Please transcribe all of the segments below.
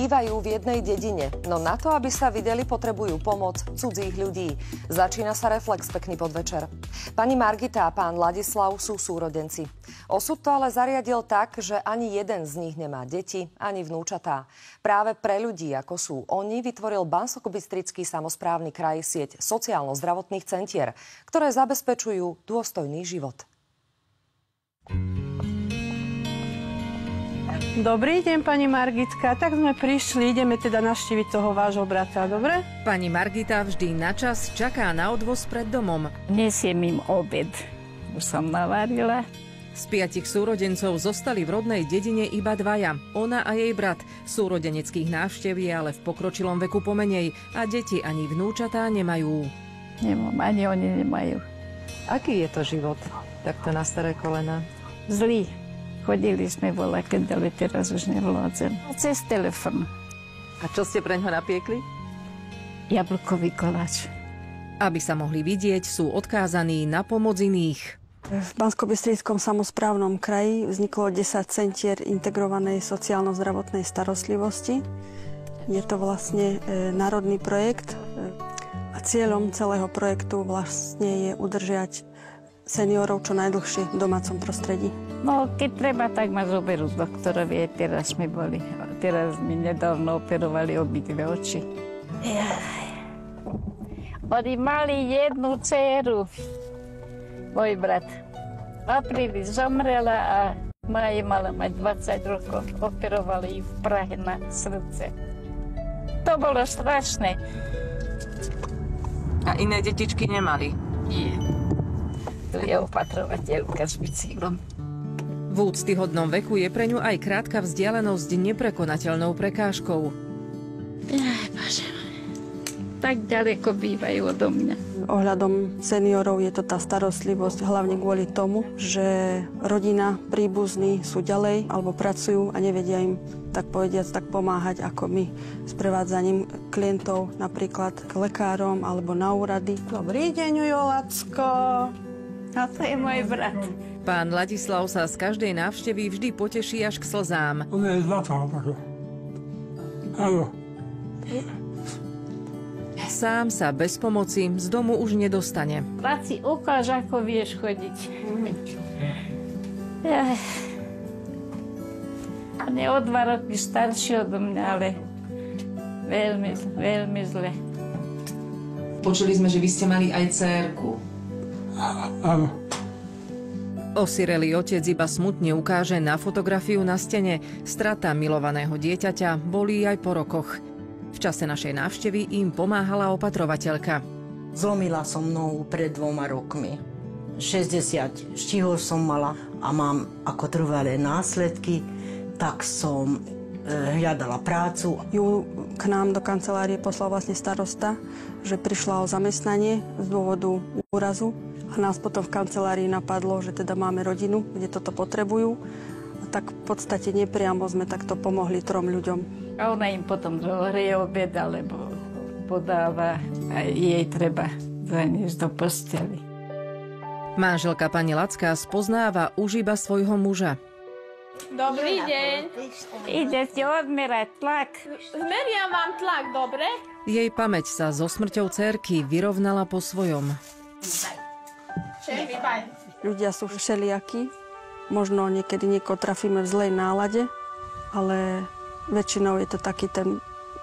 Bývajú v jednej dedine, no na to, aby sa videli, potrebujú pomoc cudzích ľudí. Začína sa Reflex, pekný podvečer. Pani Margita a pán Ladislav sú súrodenci. Osud to ale zariadil tak, že ani jeden z nich nemá deti, ani vnúčatá. Práve pre ľudí, ako sú oni, vytvoril Banskobystrický samosprávny kraj sieť sociálno-zdravotných centier, ktoré zabezpečujú dôstojný život. Dobrý deň, pani Margitka. Tak sme prišli, ideme teda navštíviť toho vášho brata, dobre? Pani Margita vždy na čas čaká na odvoz pred domom. Nesiem im obed. Už som navarila. Z 5 súrodencov zostali v rodnej dedine iba 2. Ona a jej brat. Súrodeneckých návštev je ale v pokročilom veku pomenej a deti ani vnúčatá nemajú. Nemám, ani oni nemajú. Aký je to život takto na staré kolena? Zlý. Chodili sme voľakedy, ale teraz už nevládzem. Cez telefon. A čo ste preňho napiekli? Jablkový koláč. Aby sa mohli vidieť, sú odkázaní na pomoc iných. V Banskobystrickom samosprávnom kraji vzniklo 10 centier integrovanej sociálno-zdravotnej starostlivosti. Je to vlastne národný projekt a cieľom celého projektu vlastne je udržiať seniorov čo najdlhšie v domácom prostredí. No, keď treba, tak ma zoberú z doktorovie. Teraz sme boli. Teraz mi nedávno operovali obidve oči. Oni mali jednu dceru. Môj brat. V apríli zomrela a v máji mala mať 20 rokov. Operovali ju v Prahe na srdce. To bolo strašné. A iné detičky nemali? Nie. Tu je opatrovateľka s bicyklom. V úctyhodnom veku je pre ňu aj krátka vzdialenosť neprekonateľnou prekážkou. Bože, tak ďaleko bývajú odo mňa. Ohľadom seniorov je to tá starostlivosť hlavne kvôli tomu, že rodina, príbuzní sú ďalej alebo pracujú a nevedia im tak povediac tak pomáhať ako my s prevádzaním klientov napríklad k lekárom alebo na úrady. Dobrý deň, Jolacko. A to je môj brat. Pán Ladislav sa z každej návštevy vždy poteší až k slzám. On je zlatá, áno. Sám sa bez pomoci z domu už nedostane. Brat si ukáž, ako vieš chodiť. On je o 2 roky starší odo mňa, ale veľmi, veľmi zle. Počuli sme, že vy ste mali aj dcérku. Áno. Osirelý otec iba smutne ukáže na fotografiu na stene. Strata milovaného dieťaťa bolí aj po rokoch. V čase našej návštevy im pomáhala opatrovateľka. Zlomila som nohu pred 2 rokmi. 60 štihov som mala a mám ako trvalé následky, tak som hľadala prácu. Ju k nám do kancelárie poslal vlastne starosta, že prišla o zamestnanie z dôvodu úrazu. A nás potom v kancelárii napadlo, že teda máme rodinu, kde toto potrebujú. A tak v podstate nepriamo sme takto pomohli 3 ľuďom. A ona im potom zohrie obed, alebo podáva a jej treba zaniesť do posteli. Manželka pani Lacka spoznáva už iba svojho muža. Dobrý deň. Idete odmerať tlak. Zmeriam vám tlak, dobre? Jej pamäť sa so smrťou dcérky vyrovnala po svojom. Ľudia sú všelijakí. Možno niekedy niekoho trafíme v zlej nálade, ale väčšinou je to taký ten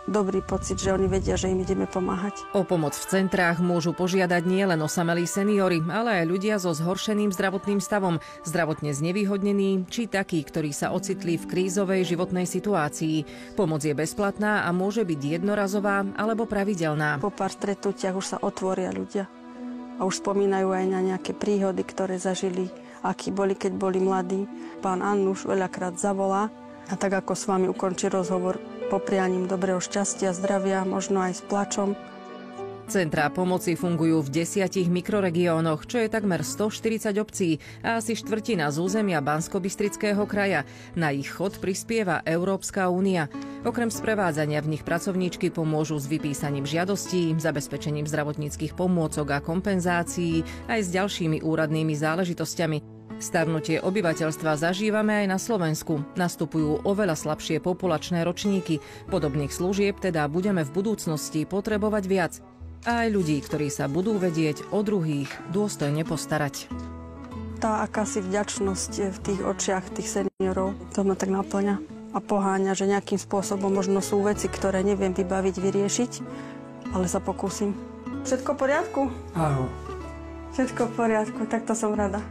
dobrý pocit, že oni vedia, že im ideme pomáhať. O pomoc v centrách môžu požiadať nielen osamelí seniori, ale aj ľudia so zhoršeným zdravotným stavom, zdravotne znevýhodnení, či takí, ktorí sa ocitli v krízovej životnej situácii. Pomoc je bezplatná a môže byť jednorazová alebo pravidelná. Po pár stretnutiach už sa otvoria ľudia a už spomínajú aj na nejaké príhody, ktoré zažili, akí boli, keď boli mladí. Pán Annuš veľakrát zavolá a tak ako s vami ukončí rozhovor poprianím dobrého šťastia, zdravia, možno aj s plačom. Centrá pomoci fungujú v 10 mikroregiónoch, čo je takmer 140 obcí a asi štvrtina z územia Banskobystrického kraja. Na ich chod prispieva Európska únia. Okrem sprevádzania v nich pracovníčky pomôžu s vypísaním žiadostí, zabezpečením zdravotníckych pomôcok a kompenzácií, aj s ďalšími úradnými záležitosťami. Starnutie obyvateľstva zažívame aj na Slovensku. Nastupujú oveľa slabšie populačné ročníky. Podobných služieb teda budeme v budúcnosti potrebovať viac. A aj ľudí, ktorí sa budú vedieť o druhých dôstojne postarať. Tá akási vďačnosť v tých očiach tých seniorov, to ma tak naplňa a poháňa, že nejakým spôsobom možno sú veci, ktoré neviem vybaviť, vyriešiť, ale sa pokúsim. Všetko v poriadku? Áno. Všetko v poriadku, tak to som rada.